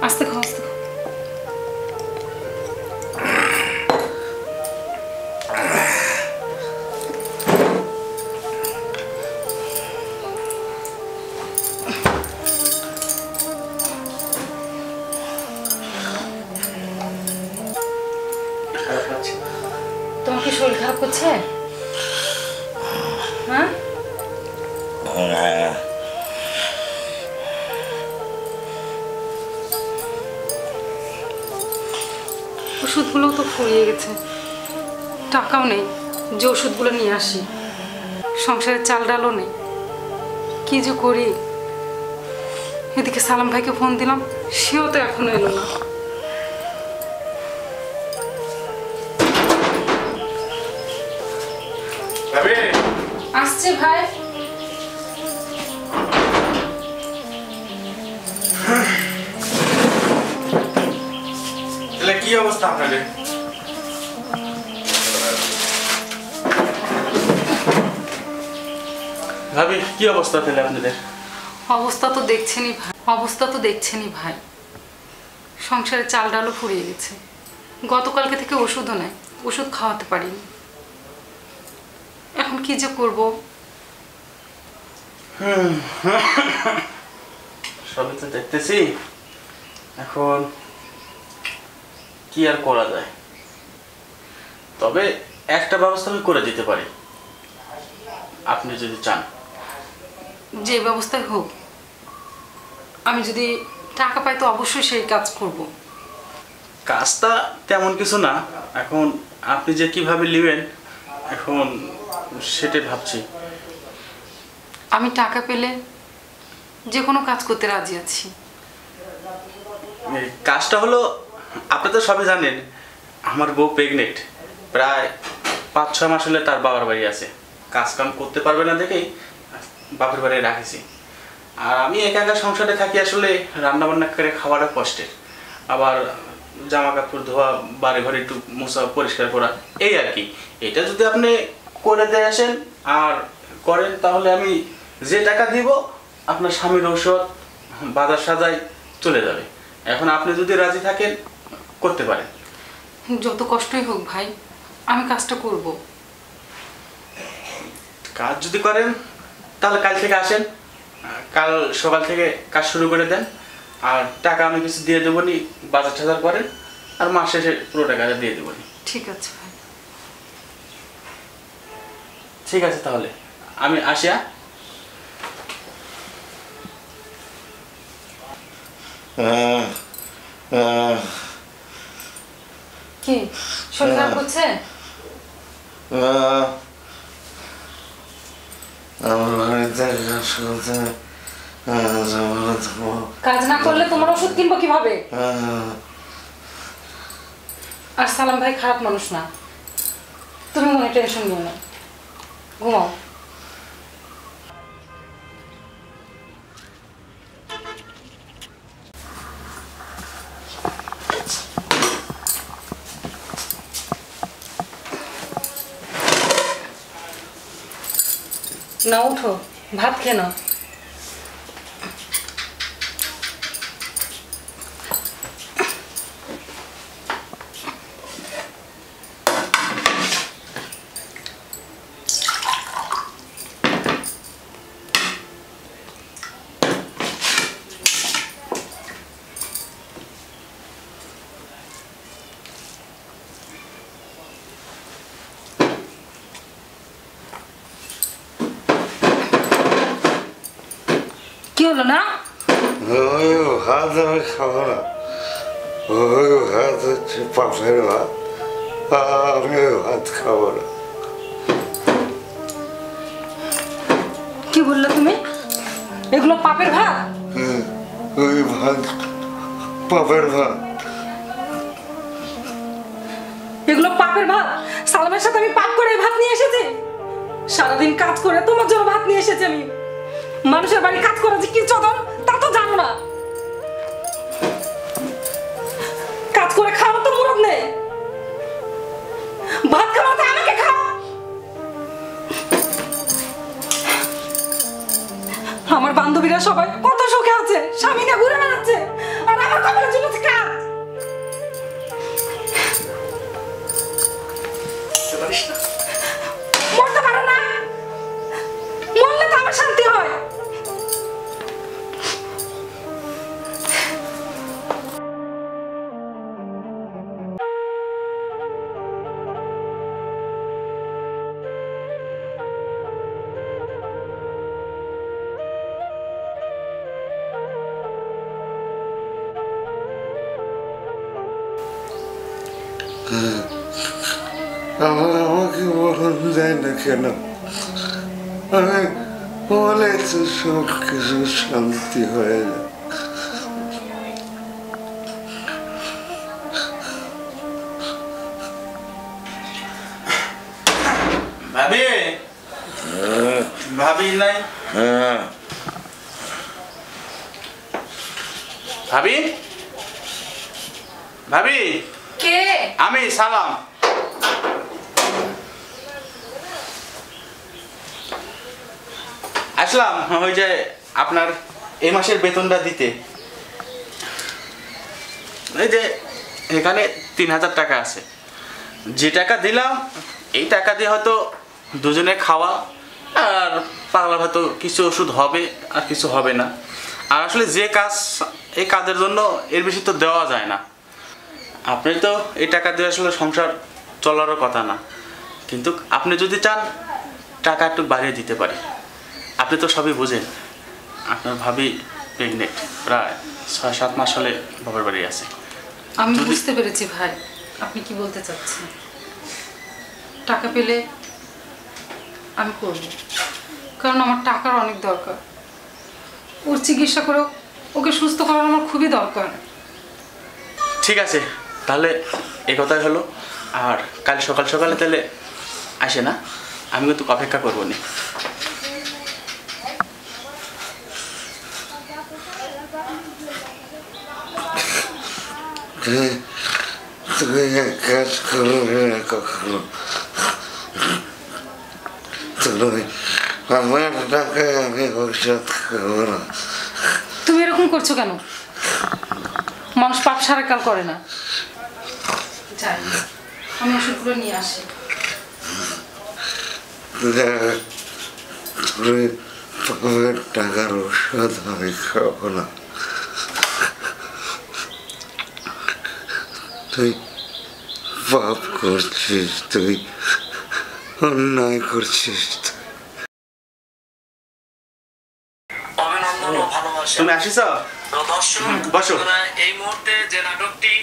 আস্তে খাও আস্তে খাও। তোমার কি শরীর খারাপ করছে? হ্যাঁ, ওষুধগুলো তো ফুরিয়ে গেছে, টাকাও নেই যে ওষুধগুলো নিয়ে আসি, সংসারের চাল ডালও নেই, কি যে করি। এদিকে সালাম ভাইকে ফোন দিলাম, সেও তো এখনো এলো না। আসছে ভাই। কি অবস্থা আপনাদের? ভাবি কি অবস্থা তাহলে আপনাদের? অবস্থা তো দেখছেনই ভাই, অবস্থা তো দেখছেনই ভাই, সংসারে চাল ডালও ফুরিয়ে গেছে। গতকালকে থেকে ওষুধও নেই, ওষুধ খাওয়াতে পারিনি। এখন কি যে করব। সবই তো দেখতেছি, এখন কি আর করা যায়। তবে একটা ব্যবস্থা আমি করে দিতে পারি, আপনি যদি চান। যে ব্যবস্থায় হোক, আমি যদি টাকা পাই তো অবশ্যই সেই কাজ করব। কাজটা তেমন কিছু না, এখন আপনি যে কিভাবে নেবেন এখন সেটাই ভাবছি। আমি টাকা পেলে যে কোনো কাজ করতে রাজি আছি। কাজটা হলো, আপনি তো সবই জানেন আমার বউ প্রেগনেন্ট, প্রায় 5-6 মাস হলে তার বাবার বাড়ি আছে, কাজ কাম করতে পারবে না দেখেই বাপের বাড়ি রাখেছি। আর আমি একা একা সংসারে থাকি, আসলে রান্না বান্না করে খাওয়াটা কষ্টের, আবার জামা কাপড় ধোয়া, বাড়ি ঘরে একটু মোছা পরিষ্কার করা, এই আর কি। এটা যদি আপনি করে দিয়ে আসেন আর করেন, তাহলে আমি যে টাকা দিব আপনার স্বামীর ঔষধ বাজার সাজায় চলে যাবে। এখন আপনি যদি রাজি থাকেন করতে পারেন। যত কষ্টই হোক ভাই, আমি কাজটা করব। কাজ যদি করেন তাহলে কাল থেকে আসেন, কাল সকাল থেকে কাজ শুরু করে দেন, আর টাকা আমি কিছু দিয়ে দেবো নি, বাজার টাজার করেন, আর মাস শেষে পুরো টাকাটা দিয়ে দেবো নি। ঠিক আছে ভাই। ঠিক আছে, তাহলে আমি আসিয়া। কি শরীর খারাপ করছে? কাজ না করলে তোমার ওষুধ কিনবো কিভাবে? আর সালাম ভাই খারাপ মানুষ না, তুমি মনে টেনশন নিও না, ঘুমাও। না উঠো, ভাত খেয়ে নাও। কি হলো না? ভাত আমি খাবো না, ভাত হচ্ছে পাপের ভাত, আমি ভাত খাবো না। কি বললে তুমি? এগুলো পাপের ভাত? ওই ভাত পাপের ভাত। এগুলো পাপের ভাত? সালামের সাথে আমি পাপ করে ভাত নিয়ে এসেছি? সারাদিন কাজ করে তোমার জন্য ভাত নিয়ে এসেছি আমি। মানুষের বাড়ি কাজ করা যে কি চদন তা তো জানো না। কাজ করে খাওয়া তো মুরদ নেই, ভাত খাওয়া তো আমাকে খাও। আমার বান্ধবীরা সবাই কত সুখে আছে, স্বামী নিয়ে ঘুরে বেড়াচ্ছে, আর আমার কপালে পারিস না, মরতে পারো না, মরলে তো আমার শান্তি হয়। আমাকে বলুন যায় না কেন? আমি বলে তো সব কিছু শান্তি হয়ে যায়। ভাবি, ভাবি নাই? ভাবি, ভাবি, কে? আমি সালাম। আসলাম ওই যে আপনার এই মাসের বেতনটা দিতে। এই যে এখানে 3000 টাকা আছে, যে টাকা দিলাম এই টাকা দিয়ে হয়তো দুজনে খাওয়া, আর পাগলার হয়তো কিছু ওষুধ হবে আর কিছু হবে না। আর আসলে যে কাজ, এই কাজের জন্য এর বেশি তো দেওয়া যায় না। আপনি তো এই টাকা দিয়ে আসলে সংসার চলারও কথা না, কিন্তু আপনি যদি চান টাকা একটু বাড়িয়ে দিতে পারি। আপনি তো সবই বুঝেন, আপনার ভাবি প্রেগনেন্ট, প্রায় 6-7 মাস হলে বাবার বাড়ি আছে। আমি বুঝতে পেরেছি ভাই, আপনি কি বলতে চাচ্ছেন। টাকা পেলে আমি করব, কারণ আমার টাকার অনেক দরকার। ওর চিকিৎসা করে ওকে সুস্থ করার আমার খুবই দরকার। ঠিক আছে, তাহলে এই কথাই হলো। আর কাল সকাল সকালে তাহলে আসে না, আমি কিন্তু অপেক্ষা করবো না। তুমি এক কাজ করবে না কখনো, তুমি আমার টাকায় আমি ঔষধ খাবো না। তুমি এরকম করছো কেন? মানুষ পাপ সারা কাল করে না। যাই, আমি ওষুধগুলো নিয়ে আসি। তুমি পাবের টাকার ঔষধ আমি খাবো না। তুই পাপ করছিস, তুই অন্যায় করছিস। অভিনন্দন ও ভালোবাসা। তুমি আসিস? তো দর্শক, বসো। আপনারা এই মুহূর্তে যে নাটকটি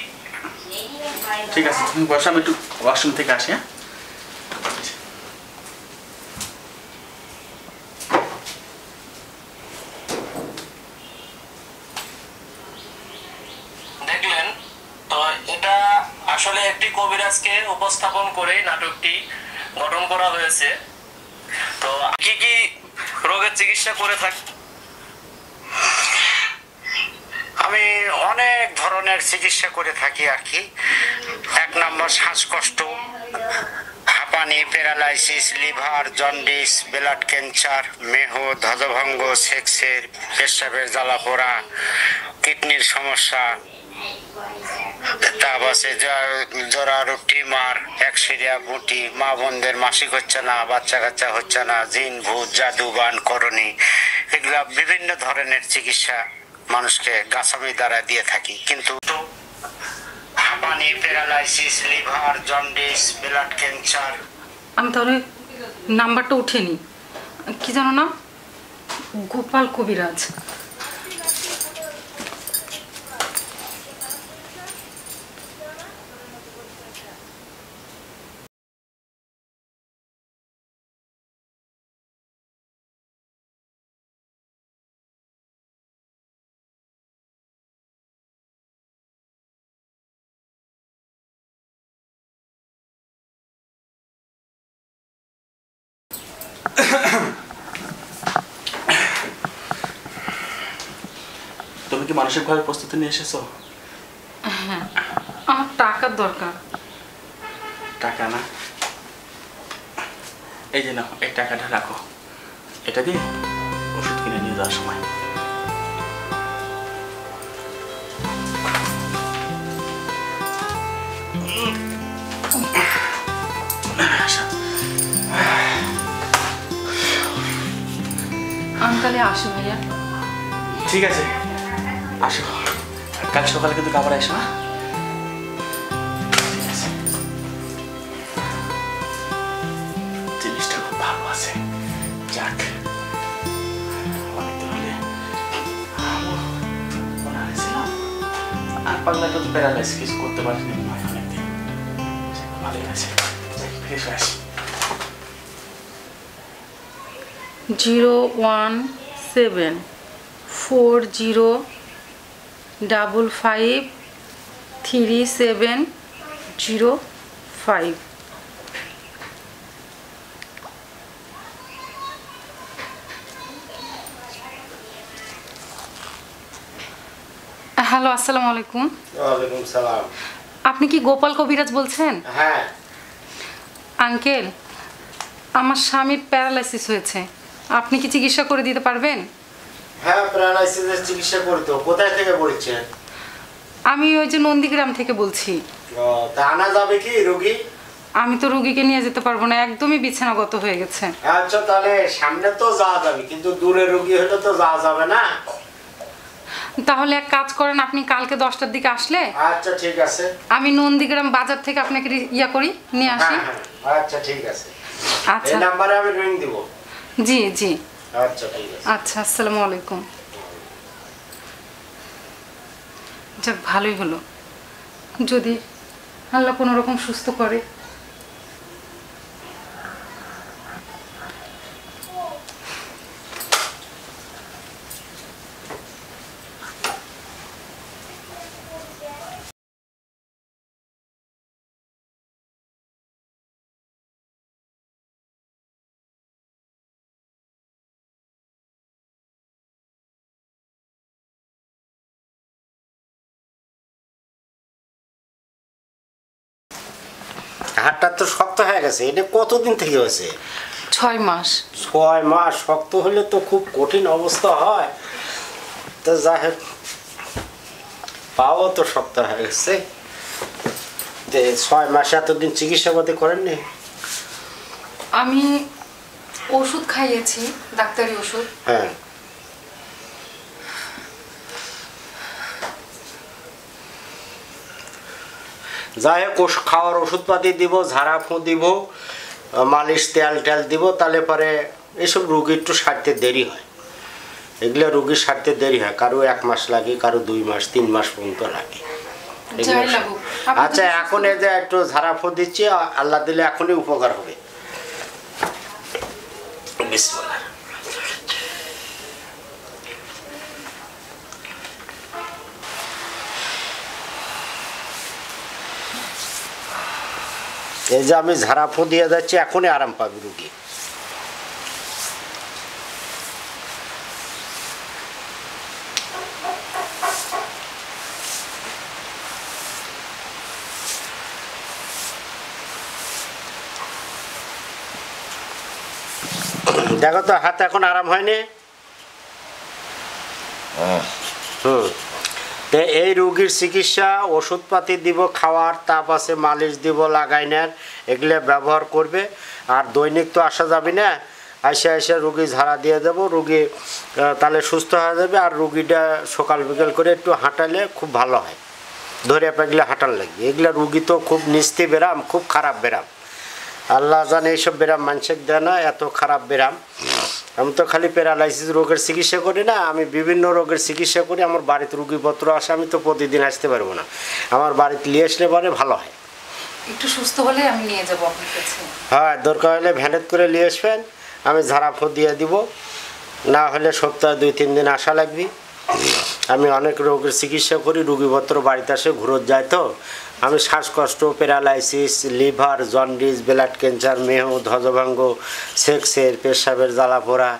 ঠিক আছে, তুমি বসো, আমি একটু ওয়াশরুম থেকে আসি। হ্যাঁ, দেখলেন, তো এটা আসলে একটি কবিরাজকে উপস্থাপন করে নাটকটি গঠন করা হয়েছে। তো কি কি রোগের চিকিৎসা করে থাকি? আমি অনেক ধরনের চিকিৎসা করে থাকি আর কি। 1 নম্বর শ্বাসকষ্ট, হাঁপানি, paralysis, liver, jaundice, blood cancer, মেহ, ধ্বজভঙ্গ, সেক্সের, পেশাবের জ্বালা পোড়া, কিডনির সমস্যা, তারপর জরারোগ, টিউমার, ব্যাকটেরিয়া, গুটি, মা বোনদের মাসিক হচ্ছে না, বাচ্চা কাচ্চা হচ্ছে না, জিন, ভূত, জাদুবান, করণী, এগুলা বিভিন্ন ধরনের চিকিৎসা মানুষকে গাছামি দ্বারা দিয়ে থাকি। কিন্তু হাঁপানি, paralysis, liver, jaundice, blood cancer. আমি তাহলে নাম্বারটা উঠে নিই। কি জানো না, গোপাল কবিরাজ। তুমি কি মানসিকভাবে প্রস্তুতি নিয়ে এসেছো? হ্যাঁ, আমার টাকার দরকার। টাকা না, এই যে নাও, এই টাকাটা রাখো, এটা দিয়ে ওষুধ কিনে নিয়ে যাওয়ার সময়। সাবধানে। তাহলে আসো ভাইয়া। ঠিক আছে, আসো। কাল সকালে কিন্তু খাবার আসো। হ্যাঁ, ঠিক আছে। জিনিসটা খুব ভালো আছে। যাক, অনেকদিন হলে মনে হয়েছিলাম আর পাগলাটা তো প্যারালাইজ, কিছু করতে পারিনি অনেকদিন। ভালোই আছে, ফ্রেশ হয়ে আসি। 01745537005। হ্যালো, আসসালামু আলাইকুম। ওয়ালাইকুম সালাম। আপনি কি গোপাল কবিরাজ বলছেন? হ্যাঁ। আঙ্কেল, আমার স্বামীর প্যারালাইসিস হয়েছে, আপনি কি চিকিৎসা করে দিতে পারবেন? হ্যাঁ, প্যারালাইসিসের চিকিৎসা করি তো। কোথায় থেকে বলছেন? আমি ওই যে নন্দীগ্রাম থেকে বলছি। তা আনা যাবে কি রোগী? আমি তো রুগীকে নিয়ে যেতে পারবো না, একদমই বিছানাগত হয়ে গেছে। আচ্ছা, তাহলে সামনে তো যাওয়া যাবে, কিন্তু দূরে রোগী হলে তো যাওয়া যাবে না। তাহলে এক কাজ করেন, আপনি কালকে 10টার দিকে আসলে আচ্ছা, ঠিক আছে। আমি নন্দীগ্রাম বাজার থেকে আপনাকে ইয়া করি, নিয়ে আসি। হ্যাঁ, আচ্ছা, ঠিক আছে। আচ্ছা, এই নাম্বারে আমি রিং দিব। জি জি। আচ্ছা, ঠিক আছে। আচ্ছা, আসসালামু আলাইকুম। যাক, ভালোই হলো, যদি আল্লাহ কোনো রকম সুস্থ করে। হাতটা তো শক্ত হয়ে গেছে। এটা কতদিন থেকে হয়েছে? 6 মাস। 6 মাস? শক্ত হলে তো খুব কঠিন অবস্থা হয়। তো যাই হোক, পাও তো শক্ত হয়ে গেছে। 6 মাসে এতদিন চিকিৎসা করতে করেননি? আমি ওষুধ খাইয়েছি, ডাক্তারি ওষুধ। হ্যাঁ। যাই হোক, খাওয়ার ওষুধপাতি দিব, ঝাড়া ফু দিব, মালিশ তেল টেল দিব, তাহলে পরে এইসব রুগী একটু সারতে দেরি হয়। এগুলো রুগী সারতে দেরি হয়, কারো 1 মাস লাগে, কারো 2 মাস 3 মাস পর্যন্ত লাগে। যাই লাগুক, আপনি আচ্ছা, যদি এখন এই যে একটু ঝাড়া ফু দিচ্ছি, আল্লাহ দিলে এখনই উপকার হবে। বিসমিল্লাহ। এই যে আমি ঝাড়া ফু দিয়ে যাচ্ছি, এখনই আরাম পাবে রুগী। দেখো তো, হাত এখন আরাম হয়নি? তো এই রোগীর চিকিৎসা, ওষুধপাতি দিব, খাওয়ার, তাপ আছে, মালিশ দিব, লাগাইনার, এগুলো ব্যবহার করবে। আর দৈনিক তো আসা যাবে না, আইসা রুগী ঝাড়া দিয়ে দেবো, রুগী তাহলে সুস্থ হয়ে যাবে। আর রুগীটা সকাল বিকেল করে একটু হাঁটালে খুব ভালো হয়, ধরে পাগলে হাঁটার লাগবে। এগুলো রুগী তো খুব নিস্তি বেরাম, খুব খারাপ বেরাম। আল্লাহ জানে এইসব বেরাম মানুষের দেয় না, এত খারাপ বেরাম। আমি তো খালি প্যারালাইসিস রোগের চিকিৎসা করি না, আমি বিভিন্ন রোগের চিকিৎসা করি। আমার বাড়িতে রুগীপত্র আসে, আমি তো প্রতিদিন আসতে পারবো না, আমার বাড়িতে নিয়ে আসলে পরে ভালো হয়। একটু সুস্থ হলে আমি নিয়ে যাবো আপনার কাছে। হ্যাঁ, দরকার হলে ভ্যানেট করে নিয়ে আসবেন, আমি ঝাড়া ফু দিয়ে দিব। না হলে সপ্তাহে 2-3 দিন আসা লাগবে। আমি অনেক রোগের চিকিৎসা করি, রুগীপত্র বাড়িতে আসে ঘুরত যায়। তো আমি শ্বাসকষ্ট, paralysis, liver, jaundice, blood cancer, মেহ, ধ্বজভঙ্গ, সেক্সের, পেশাবের জ্বালাপোড়া,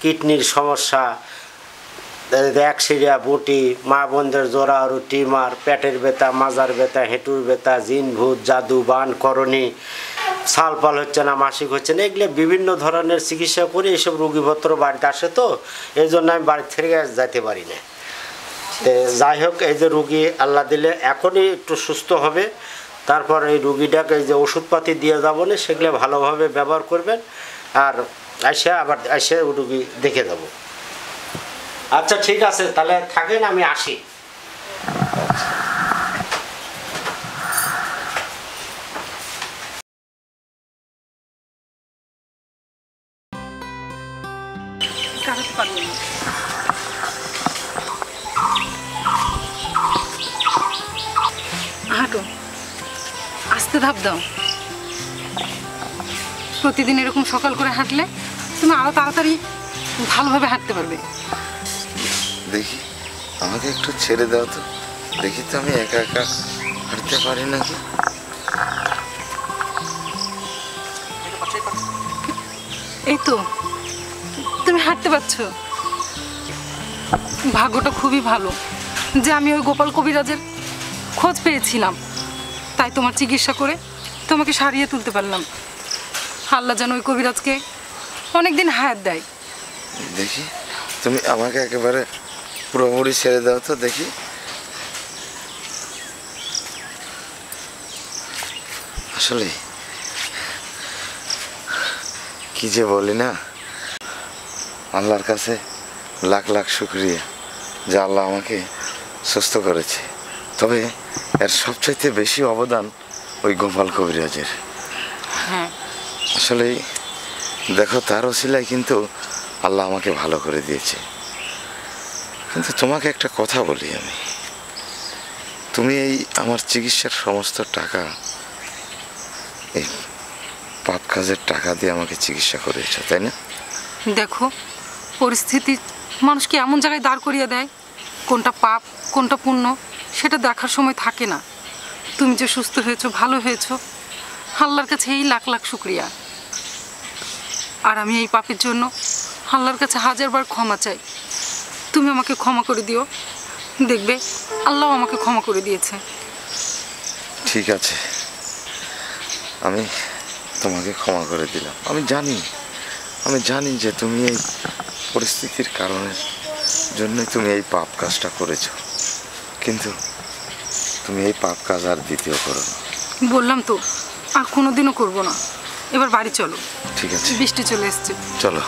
কিডনির সমস্যা, একশিরিয়া, বুটি, মা বোনদের জোড়া আরু টিমার, পেটের ব্যথা, মাজার ব্যথা, হেঁটুর ব্যথা, জিন ভূত, জাদু, বান, করণী, সালপাল হচ্ছে না, মাসিক হচ্ছে না, এগুলো বিভিন্ন ধরনের চিকিৎসা করি। এইসব রুগীপত্র বাড়িতে আসে, তো এই জন্য আমি বাড়ি থেকে যাইতে পারি না। যাই হোক, এই যে রুগী আল্লাহ দিলে এখনই একটু সুস্থ হবে। তারপর এই রুগীটাকে এই যে ওষুধপাতি দিয়ে যাবো না, সেগুলো ভালোভাবে ব্যবহার করবেন। আর আবার রুগী দেখে যাবো। আচ্ছা ঠিক আছে, তাহলে থাকেন, আমি আসি। কাটাতে পারবো না। হাঁটো, আস্তে ধাপ দাও। প্রতিদিন এরকম সকাল করে হাঁটলে তুমি আরো তাড়াতাড়ি ভালোভাবে হাঁটতে পারবে। দেখি আমাকে একটু ছেড়ে দাও তো, দেখি তো আমি একা একা হাঁটতে পারি নাকি। এই তো তুমি হাঁটতে পারছো। ভাগ্যটা খুবই ভালো যে আমি ওই গোপাল কবিরাজের খোঁজ পেয়েছিলাম, তাই তোমার চিকিৎসা করে তোমাকে সারিয়ে তুলতে পারলাম। আল্লাহ যেন ওই কবিরাজকে অনেকদিন হায়াত দেয়। দেখি তুমি আমাকে একেবারে পুরোপুরি ছেড়ে দাও তো, দেখি। আসলে কি যে বলি না, আল্লাহর কাছে লাখ লাখ শুকরিয়া যে আল্লাহ আমাকে সুস্থ করেছে। তবে এর সবচাইতে বেশি অবদান ওই গোপাল কবিরাজের। হ্যাঁ, আসলে দেখো, তার ওসিলায় কিন্তু আল্লাহ আমাকে ভালো করে দিয়েছে। কিন্তু তোমাকে একটা কথা বলি আমি, তুমি এই আমার চিকিৎসার সমস্ত টাকা এই পাপ কাজের টাকা দিয়ে আমাকে চিকিৎসা করেছো, তাই না? দেখো পরিস্থিতি মানুষকে এমন জায়গায় দাঁড় করিয়ে দেয়, কোনটা পাপ কোনটা পুণ্য সেটা দেখার সময় থাকে না। তুমি যে সুস্থ হয়েছো, ভালো হয়েছো, আল্লাহর কাছে এই লাখ লাখ শুকরিয়া। আর আমি এই পাপের জন্য আল্লাহর কাছে হাজারবার ক্ষমা চাই। তুমি আমাকে ক্ষমা করে দিও, দেখবে আল্লাহ আমাকে ক্ষমা করে দিয়েছে। ঠিক আছে, আমি তোমাকে ক্ষমা করে দিলাম। আমি জানি যে তুমি এই পরিস্থিতির কারণের জন্যই তুমি এই পাপ কাজটা করেছো, কিন্তু তুমি এই পাপ কাজ আর দ্বিতীয় করো না। বললাম তো আর কোনোদিনও করবো না। এবার বাড়ি চলো, ঠিক আছে, বৃষ্টি চলে এসছে। চলো।